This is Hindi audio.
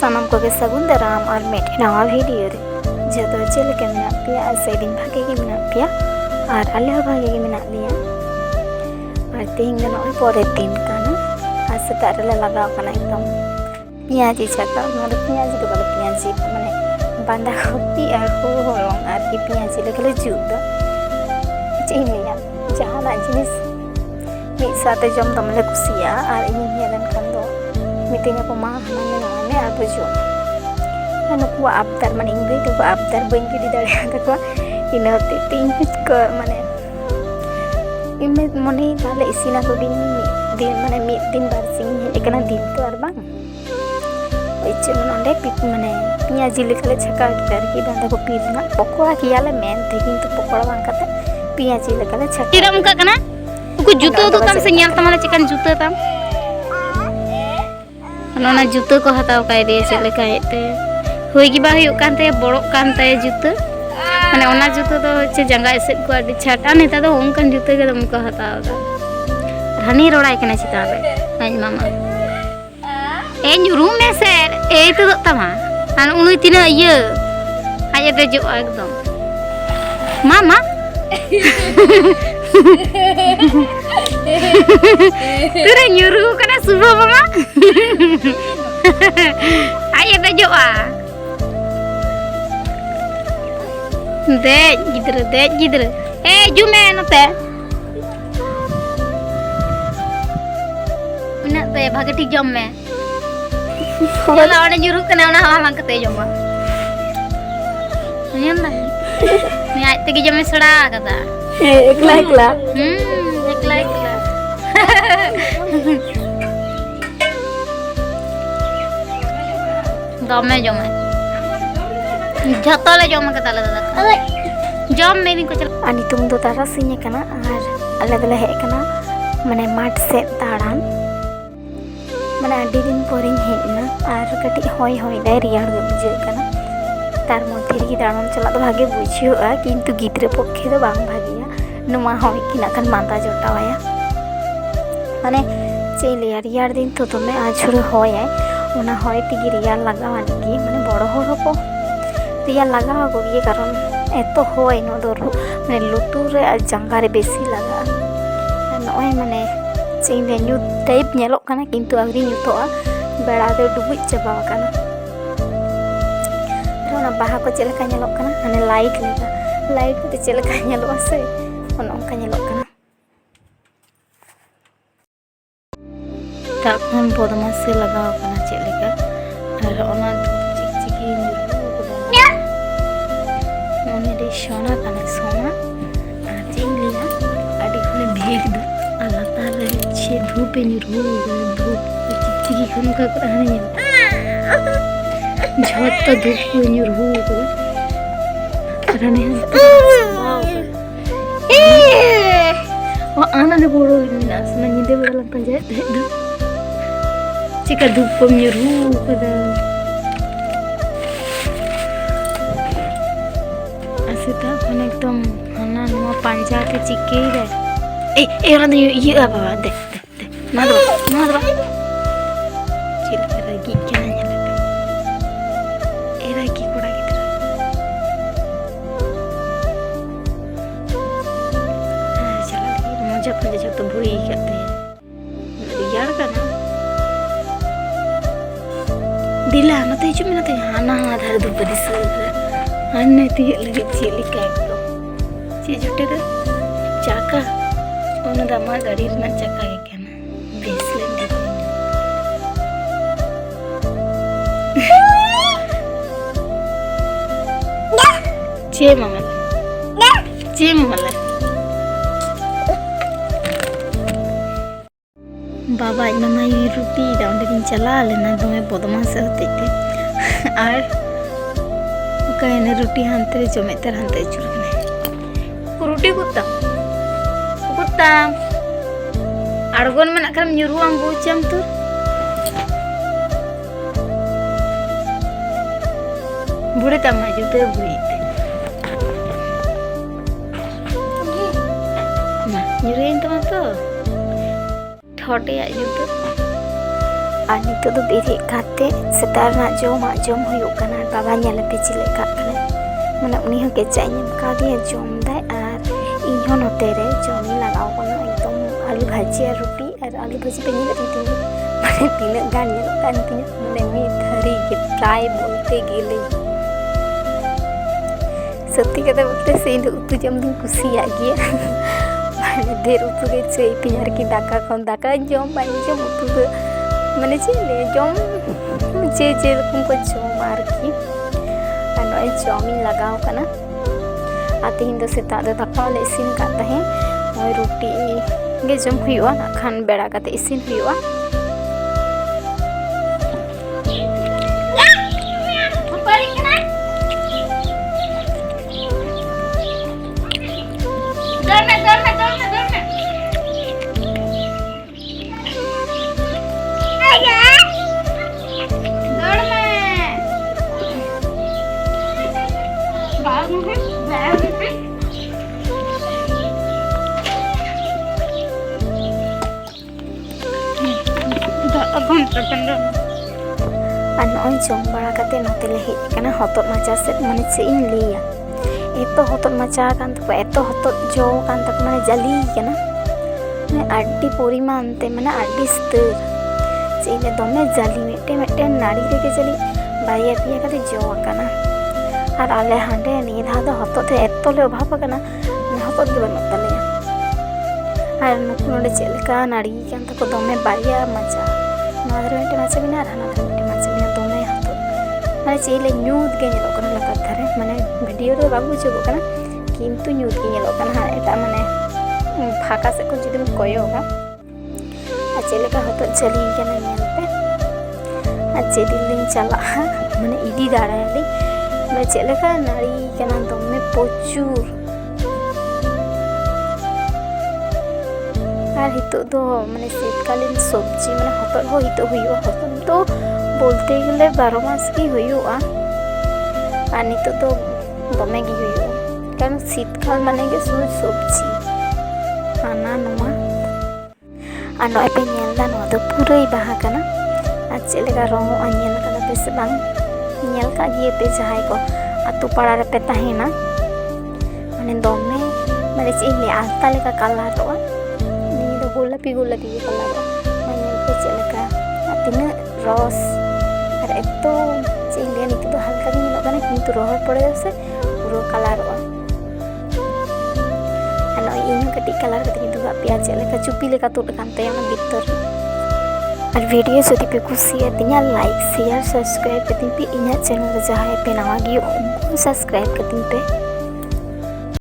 सानाम को सगुन दाराम और मेट नवा वीडियो रे जो चल के मेना पे और सेडिंग भागे के मेना पे और आले हो भागे के मेना लिया और तेहिंग दो नय परे दिन काना और सेता रे लगाव काना एकदम पियाजी छका मतलब पियाजी तो बोले पियाजी माने बांधा कॉपी और होरंग और की पियाजी लेके जुद दो चेन लिया जहाना जिनिस मिद साथे जम दमले कुसिया और इन हेलन खान दो मीटिंग को मा हमाने नवाने आप जो नुकु आबदार माने इंगे तो आबदार बन गिडी दाड़े तको इनते तीन को माने इमे मने ताले इसिना को दिन माने मिद दिन बारसिंग एकना दिन तो और बांग ओइचे नंदे पिक माने पियाजी लेखले छका गिटार की बांधा को पीरना पकोड़ा कियाले मेन थे किंतु पकोड़ा बांग कते पियाजी लेखले छका तिरम का कना उको जूतो तो तम से ᱧᱮᱞ तमाले चिकन जूतो तम नोना जूतो को हताव काय दे से लेका हेते होई की बा हुयु कानते बड़ो कानते जूतो माने ओना जूतो तो चे जंगा एसेट को अडी छाटा नेता तो ओंकन जूतो के दम को हताव दा रानी रोड़ाय कना चिता बे आज मामा ए ᱧᱩᱨᱩ में सर ए तो तमा अन उनुई तिना ये आजे दे जो एकदम मामा तेरे ᱧᱩᱨᱩ कना सुबह मामा आये दejोa dej gidra jume note unak te bhage ठीक jom me चला ओने ᱧᱩᱨᱩ कना ओना हालांग कते जमा ᱧᱮᱞ ना मैं आज तक जमे सड़ा कदा एकला एकला एकला दमे जमे झतले जमे कताले दादा जम मेरी को चल अनि तुम दो तारा सिने कना और अलग अलग है कना माने माठ से ताड़ान माने अड्डी दिन पोरिंग हेना और कटी होय होय दे रियाड़ गे बुझे कना तार मध्य रे दाड़ान चला तो भागे बुझियोआ किंतु गिद्रे पक्षे दो बांग भागिया नुमा होय किना कन माता जोटावाया माने चेलिया रियाड़ दिन तो तमे आछुर होय ओना होय तिगी रियाड़ लगावान की माने बड़ो होर को रियाड़ लगावा गो ये कारण एतो होय नो दो माने लुतुर रे जंगा रे बेसी लगा नय माने चेले न्यू टाइप नेलो काना किंतु आवरी न्यूतोआ बेड़ा दे डुबुज चबा काना रोना बाहा को चेलका नेलो काना माने लाइट ते चेलका नेलो से ओन ओंका नेलो काना ताकन बदमाश से लगाव काना चेलेका और ओना चिकचिकी न्यूरुया ओने रे सोना काना सोना आ चेलिया आडी खने भेग दो आलाता रे छे धूप न्यूरु धूप चिकचिकी खन का रहने झट धूप को न्यूरु रहने आना ने बोलो ना सना निदे बेला पंजे दे चिका धूप को न्यूरु कदा असिता कने एकदम हना नो पंजा के चिके रे ए रन ये बाबा दे मादवा चिल रगी क्या नेले ए रगी कोड़ा गिद्रा चला मजा पंजे जब तो भूई करते यार का ना दिला नते जो मिनते हाना आधार दो बदिस अन्ने ती लगे चेली का एकदम चे जुटे दे चाका ओना दमा गाड़ी ना चाका के केना बेसलेन दे चे मामा बाबा मामा ये रुटी दा उंडे दिन चला लेना दमे बदमाश होते थे और कहने रुटी हांते रे जमे तर हांते चुरने रुटी कुत्ता अड़गोन में नकरम न्यूरु अंगू चम तो बुढ़े तमा जुते बुढ़ीते ना न्यूरु इन तमा तो ठोटे आ जुते ᱟᱨ ᱱᱤᱛᱚᱜ ᱫᱚ ᱵᱮᱨᱮᱫ ᱠᱟᱛᱮ ᱥᱮᱛᱟᱜ ᱨᱮᱱᱟᱜ ᱡᱚᱢᱟᱜ ᱡᱚᱢ ᱦᱩᱭᱩᱜ ᱠᱟᱱᱟ᱾ ᱵᱟᱵᱟ ᱧᱮᱞᱮᱯᱮ ᱪᱮᱫ ᱞᱮᱠᱟ ᱠᱟᱱᱟᱭ, ᱢᱟᱱᱮ ᱩᱱᱤ ᱦᱚᱸ ᱠᱮᱪᱟᱜ ᱤᱧ ᱮᱢ ᱠᱟᱣᱫᱮᱭᱟ, ᱡᱚᱢ ᱫᱟᱭ ᱟᱨ ᱤᱧ ᱦᱚᱸ ᱱᱚᱛᱮ ᱨᱮ ᱡᱚᱢᱤᱧ ᱞᱟᱜᱟᱣ ᱠᱟᱱᱟ᱾ ᱮᱠᱫᱚম ᱟᱞᱩ ᱵᱷᱟᱹᱡᱤ ᱟᱨ ᱨᱩᱴᱤ, ᱟᱨ ᱟᱞᱩ ᱵᱷᱟᱹᱡᱤ ᱯᱮ ᱧᱮᱞᱮᱫ ᱛᱤᱧ মানে ᱛᱤᱱᱟᱹᱜ ᱜᱟᱱ ᱧᱮᱞᱚᱜ ᱠᱟᱱ ᱛᱤᱧᱟ, মানে ᱢᱤᱫ ᱛᱷᱟᱹᱨᱤ ᱜᱮ ᱯᱨᱟᱭ ᱵᱚᱞᱛᱮ ᱜᱮᱞᱮ। সত্যি কথা বলতে সেই উতু জম দিন কুসিয়াগ গিয়া, মানে ঢের উতু গে চাই তিন আর কি দাকা খান, দাকা জম বাই জম উতু দো মানে ᱪᱮᱫ ᱞᱟᱹᱭᱟ ᱡᱚᱢ ᱡᱮ ᱡᱮᱨᱚᱠᱚᱢ ᱠᱚ ᱡᱚᱢᱟ ᱟᱨᱠᱤ। ᱟᱨ ᱱᱚᱜᱼᱚᱭ ᱡᱚᱢᱤᱧ ᱞᱟᱜᱟᱣ ᱠᱟᱱᱟ। ᱟᱨ ᱛᱮᱦᱮᱧ ᱫᱚ ᱥᱮᱛᱟᱜ ᱫᱚ ᱫᱟᱠᱟ ᱦᱚᱸᱞᱮ ᱤᱥᱤᱱ ᱠᱟᱫ ᱛᱟᱦᱮᱸ, ᱱᱚᱜᱼᱚᱭ ᱨᱩᱴᱤ ᱜᱮ ᱡᱚᱢ ᱦᱩᱭᱩᱜᱼᱟ, ᱱᱟᱜᱠᱷᱟᱱ ᱵᱮᱲᱟ ᱠᱟᱛᱮ ᱤᱥᱤᱱ ᱦᱩᱭᱩᱜᱼᱟ। আর নয় জম বাড়া কাতে নতে লে হেজ কানা হতর মাচা সেদ, মানে চেদ ইᱧ ᱞᱟᱹᱭᱟ, এত হতর মাচা কান তাকো, এত হতর জᱚ কান তাকো, মানে জালি কানা, মানে আড্ডি পরিমাণ তে, মানে আড্ডি ᱥᱛᱟᱹᱨ চেদ লে দমে জালি, ᱢᱤᱫᱴᱮᱱ নাড়ি ᱨᱮᱜᱮ জালি ᱵᱟᱨᱭᱟ ᱯᱮᱭᱟ ᱠᱟᱛᱮ ᱡᱚ ᱟᱠᱟᱱᱟ। আর আলে হাঁডে নিয়ে ধাᱣ ᱫᱚ হᱛᱚᱫ ᱛᱮ ᱮᱛᱚ ᱞᱮ ᱚᱵᱷᱟᱵ ᱟᱠᱟᱱᱟ, মানে হতᱚᱫ ᱜᱮ ᱵᱟᱹᱱᱩᱜ ᱛᱟᱞᱮᱭᱟ। আর ᱱᱩᱠᱩ ᱱᱚᱰᱮ ᱪᱮᱫ ᱞᱮᱠᱟ ᱱᱟᱲᱤ ᱠᱟᱱ ᱛᱟᱠᱚ ᱫᱚᱢᱮ ᱵᱟᱨᱭᱟ ᱢᱟᱪᱟ, ᱱᱚᱣᱟ ᱫᱷᱟᱨᱮ ᱢᱤᱫᱴᱮᱱ ᱢᱟᱪᱟ ᱢᱮᱱᱟᱜᱼᱟ ᱟᱨ ᱦᱟᱱᱟ ᱫᱷᱟᱨᱮ ᱢᱤᱫᱴᱮᱱ ᱢᱟᱪᱟ ᱢᱮᱱᱟᱜᱼᱟ, ᱫᱚᱢᱮ ᱦᱚᱛᱚᱫ, মানে ᱪᱮᱫ ᱞᱮ ᱧᱩᱛ ᱜᱮ ᱧᱮᱞᱚᱜ ᱠᱟᱱᱟ ᱞᱟᱛᱟᱨ ᱫᱷᱟᱨᱮ, মানে ᱵᱷᱤᱰᱤᱭᱳ ᱨᱮ ᱵᱟᱝ ᱵᱩᱡᱷᱟᱹᱜᱚᱜ ᱠᱟᱱᱟ ᱠᱤᱱᱛᱩ ᱧᱩᱛ ᱜᱮ ᱧᱮᱞᱚᱜ ᱠᱟᱱᱟ। ᱦᱟᱸᱜ ᱮᱴᱟᱜ ᱢᱟᱱᱮ ᱯᱷᱟᱸᱠᱟ ᱥᱮᱫ ᱠᱷᱚᱱ ᱡᱩᱫᱤᱢ ᱠᱚᱭᱚᱜᱟ, ᱟᱨ ᱪᱮᱫ ᱞᱮᱠᱟ ᱦᱚᱛᱚᱫ ᱡᱟᱹᱞᱤ ᱠᱟᱱᱟ ᱧᱮᱞ ᱯᱮ। ᱟᱨ যেদিন লিᱧ চালাᱜᱼᱟ মানে ইদি দাঁড়ায়ালিᱧ, মানে ᱪᱮᱫ ᱞᱮᱠᱟ নাড়ি ᱠᱟᱱᱟ ᱫᱚᱢᱮ প্রচুর। আর হিতোᱜ ᱫᱚ মানে শীতকালীন সবজি, মানে হতদ ᱦᱚᱸ হিতোᱜ ᱦᱩᱭᱩᱜᱼᱟ। হতদ ᱫᱚ বলতে গেলে 12 মাস ᱜᱮ ᱦᱩᱭᱩᱜᱼᱟ, আর নিতোᱜ ᱫᱚ দমে ᱜᱮ ᱦᱩᱭᱩᱜᱼᱟ, কারণ শীতকাল মানে ᱜᱮ শুধু সবজি ᱦᱟᱱᱟ ᱱᱚᱣᱟ। আর ᱱᱚᱜᱼᱚᱭ ᱯᱮ ᱧᱮᱞᱫᱟ ᱱᱚᱣᱟ ᱫᱚ ᱯᱩᱨᱟᱹᱭ ᱵᱟᱦᱟ ᱠᱟᱱᱟ, ᱟᱨ ᱪᱮᱫ ᱞᱮᱠᱟ ᱨᱚᱝᱚᱜᱼᱟ ᱧᱮᱞ ᱠᱟᱫᱟ ᱯᱮ ᱥᱮ ᱵᱟᱝ? ᱧᱮᱞ ᱠᱟᱜ ᱜᱮᱭᱟᱯᱮ ᱡᱟᱦᱟᱸᱭ ᱠᱚ ᱟᱛᱳ ᱯᱟᱲᱟ ᱨᱮᱯᱮ ᱛᱟᱦᱮᱱᱟ, মানে দমে মানে ᱪᱮᱫ ᱤᱧ ᱞᱟᱹᱭᱟ ᱟᱞᱛᱟ ᱞᱮᱠᱟ ᱠᱟᱞᱟᱨᱚᱜᱼᱟ, ᱱᱤᱭᱟᱹ ᱫᱚ গোলাপি গোলাপি ᱜᱮ ᱠᱟᱞᱟᱨᱚᱜᱼᱟ। মানে ᱧᱮᱞ ᱯᱮ ᱪᱮᱫ ᱞᱮᱠᱟ, আর ᱛᱤᱱᱟᱹᱜ রস, আর এত ᱪᱮᱫ ᱤᱧ ᱞᱟᱹᱭᱟ ᱱᱤᱛᱚᱜ ᱫᱚ হালকা ᱜᱮ ᱧᱮᱞᱚᱜ ᱠᱟᱱᱟ, কিন্তু রহর পরে সে পুরো কালারᱚᱜᱼᱟ। আর নয় ᱤᱧ ᱦᱚᱸ ᱠᱟᱹᱴᱤᱡ ᱠᱟᱞᱟর ᱠᱟᱛᱮ ᱤᱧ ᱫᱩᱜᱟᱜ ᱯᱮᱭᱟ, ᱪᱮᱫ ᱞᱮᱠᱟ ᱪᱩᱯᱤ ᱞᱮᱠᱟ ᱛᱩᱫ ᱟᱠᱟᱱ ᱛᱟᱭᱟ ᱚᱱᱟ ᱵᱷᱤᱛᱚᱨ। আর ভিডিও যদি পে কুসিᱭᱟᱛᱤᱧᱟ লাইক শেয়ার সাবস্ক্রাইব ᱠᱟᱛᱤᱧ ᱯᱮ, ᱤᱧᱟᱹᱜ ᱪᱮᱱᱮᱞ ᱨᱮ ᱡᱟᱦᱟᱸᱭ ᱯᱮ ᱱᱟᱣᱟ ᱜᱮᱭᱟ ᱩᱱᱠᱩ ᱥᱟᱵᱥᱠᱨᱟᱭᱤᱵ ᱠᱟᱛᱤᱧ ᱯᱮ।